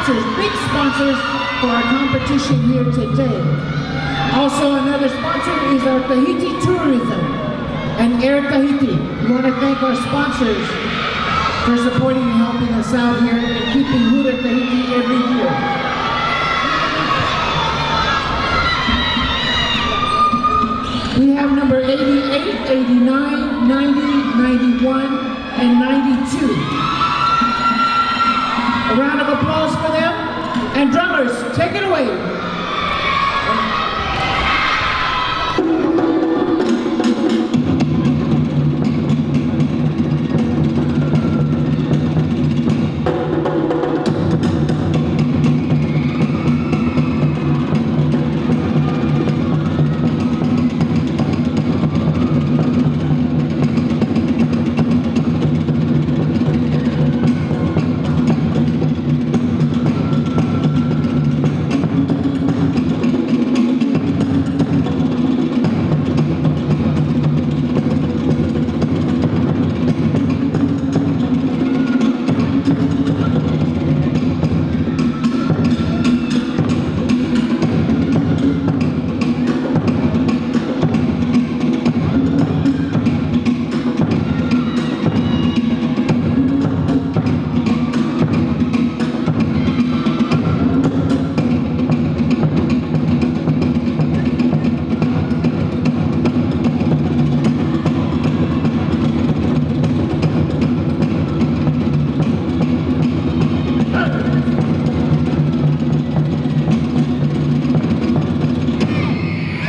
sponsors, big sponsors for our competition here today. Also, another sponsor is our Tahiti Tourism and Air Tahiti. We want to thank our sponsors for supporting and helping us out here and keeping Hura Tahiti every year. We have number 88, 89, 90, 91, and 92. A round of applause for them. And drummers, take it away.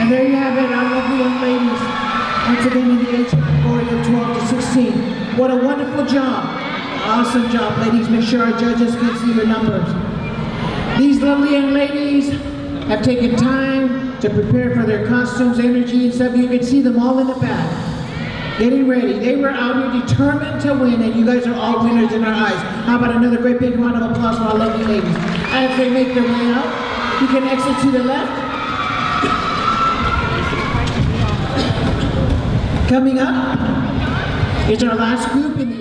There you have it, our lovely young ladies, once again in the age category of 12 to 16. What a wonderful job. Awesome job, ladies. Make sure our judges can see your numbers. These lovely young ladies have taken time to prepare for their costumes, energy, and stuff. You can see them all in the back, getting ready. They were out here determined to win, and you guys are all winners in our eyes. How about another great big round of applause for our lovely ladies? As they make their way out, you can exit to the left. Coming up is our last group in the